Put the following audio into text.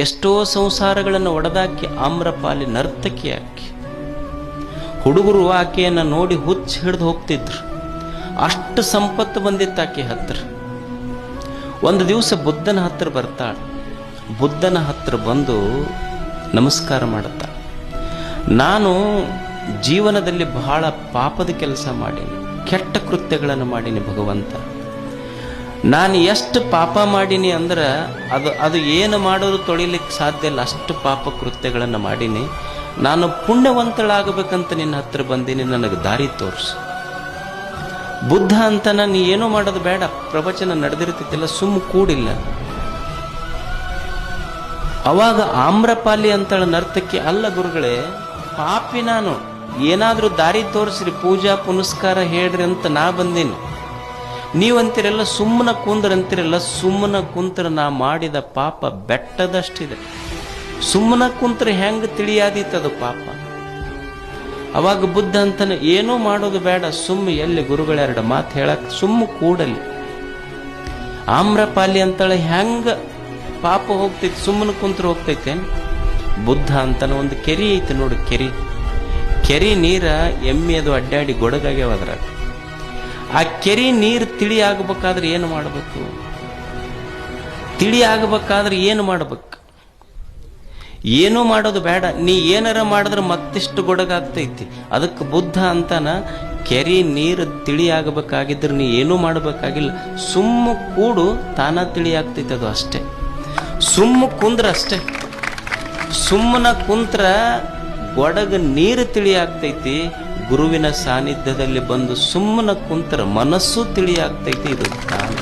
ಎಷ್ಟೋ ಸಂಸಾರಗಳನ್ನು ಒಡೆದಾಕಿ ಆಮ್ರಪಾಲಿ ನರ್ತಕಿ ಆಕಿ. ಹುಡುಗರು ಆಕೆಯನ್ನು ನೋಡಿ ಹುಚ್ಚ ಹಿಡಿದು ಹೋಗ್ತಿದ್ರು, ಅಷ್ಟು ಸಂಪತ್ತು ಬಂದಿತ್ತು ಆಕೆ ಹತ್ರ. ಒಂದು ದಿವಸ ಬುದ್ಧನ ಹತ್ರ ಬರ್ತಾಳೆ. ಬುದ್ಧನ ಹತ್ರ ಬಂದು ನಮಸ್ಕಾರ ಮಾಡುತ್ತಾಳೆ. ನಾನು ಜೀವನದಲ್ಲಿ ಬಹಳ ಪಾಪದ ಕೆಲಸ ಮಾಡೀನಿ, ಕೆಟ್ಟ ಕೃತ್ಯಗಳನ್ನು ಮಾಡೀನಿ ಭಗವಂತ. ನಾನು ಎಷ್ಟು ಪಾಪ ಮಾಡೀನಿ ಅಂದ್ರೆ ಅದು ಏನು ಮಾಡೋದು ತೊಳಿಲಿಕ್ಕೆ ಸಾಧ್ಯ ಇಲ್ಲ, ಅಷ್ಟು ಪಾಪ ಕೃತ್ಯಗಳನ್ನು ಮಾಡೀನಿ. ನಾನು ಪುಣ್ಯವಂತಳಾಗಬೇಕಂತ ನಿನ್ನ ಹತ್ರ ಬಂದೀನಿ, ನನಗೆ ದಾರಿ ತೋರಿಸು. ಬುದ್ಧ ಅಂತಾನ, ನೀ ಏನೂ ಮಾಡೋದು ಬೇಡ, ಪ್ರವಚನ ನಡೆದಿರ್ತಿದ್ದಿಲ್ಲ, ಸುಮ್ಮ ಕೂಡಿಲ್ಲ. ಅವಾಗ ಆಮ್ರಪಾಲಿ ಅಂತಳ ನರ್ತಕಿ, ಅಲ್ಲ ಗುರುಗಳೇ, ಪಾಪಿ ನಾನು, ಏನಾದರೂ ದಾರಿ ತೋರಿಸ್ರಿ, ಪೂಜಾ ಪುನಸ್ಕಾರ ಹೇಳ್ರಿ ಅಂತ ನಾ ಬಂದೀನಿ. ನೀವಂತೀರೆಲ್ಲ ಸುಮ್ಮನ ಕುಂದ್ರಂತೀರಲ್ಲ, ಸುಮ್ಮನ ಕುಂತ್ರ ನಾ ಮಾಡಿದ ಪಾಪ ಬೆಟ್ಟದಷ್ಟಿದೆ. ಸುಮ್ಮನ ಕುಂತ್ರ ಹೆಂಗೆ ತಿಳಿಯಾದೀತದು ಪಾಪ. ಅವಾಗ ಬುದ್ಧ ಅಂತಾನೆ, ಏನೂ ಮಾಡೋದು ಬೇಡ, ಸುಮ್ಮ ಎಲ್ಲಿ ಗುರುಗಳೆರಡು ಮಾತು ಹೇಳಕ್ ಸುಮ್ಮ ಕೂಡಲಿ. ಆಮ್ರಪಾಲಿ ಅಂತೇಳಿ ಹೆಂಗ ಪಾಪ ಹೋಗ್ತೈತಿ, ಸುಮ್ಮನ ಕುಂತ್ರ ಹೋಗ್ತೈತೆ. ಬುದ್ಧ ಅಂತಾನೆ, ಒಂದು ಕೆರಿ ಐತಿ ನೋಡಿ, ಕೆರಿ ನೀರ ಎಮ್ಮೆ ಅದು ಅಡ್ಡಾಡಿ ಗೊಡಗಾಗ್ಯಾವ ಅದ್ರಾಗ. ಆ ಕೆರಿ ನೀರು ತಿಳಿ ಆಗಬೇಕಾದ್ರೆ ಏನು ಮಾಡಬೇಕು? ತಿಳಿ ಆಗಬೇಕಾದ್ರೆ ಏನು ಮಾಡಬೇಕು? ಏನೂ ಮಾಡೋದು ಬೇಡ, ನೀ ಏನಾರ ಮಾಡಿದ್ರೆ ಮತ್ತಿಷ್ಟು ಗೊಡಗಾಗ್ತೈತಿ. ಅದಕ್ಕೆ ಬುದ್ಧ ಅಂತಾನ, ಕೆರಿ ನೀರು ತಿಳಿ ಆಗಬೇಕಾಗಿದ್ರೆ ನೀ ಏನೂ ಮಾಡಬೇಕಾಗಿಲ್ಲ, ಸುಮ್ಮ ಕೂಡು, ತಾನ ತಿಳಿ ಆಗ್ತೈತಿ. ಅದು ಅಷ್ಟೇ, ಸುಮ್ಮ ಕುಂದ್ರ ಅಷ್ಟೇ. ಸುಮ್ಮನ ಕುಂತ್ರ ಗೊಡಗ ನೀರು ತಿಳಿ ಆಗ್ತೈತಿ. ಗುರುವಿನ ಸಾನ್ನಿಧ್ಯದಲ್ಲಿ ಬಂದು ಸುಮ್ಮನ ಕುಂತ್ರ ಮನಸ್ಸು ತಿಳಿ ಆಗ್ತೈತಿ. ಇದು ಜ್ಞಾನ.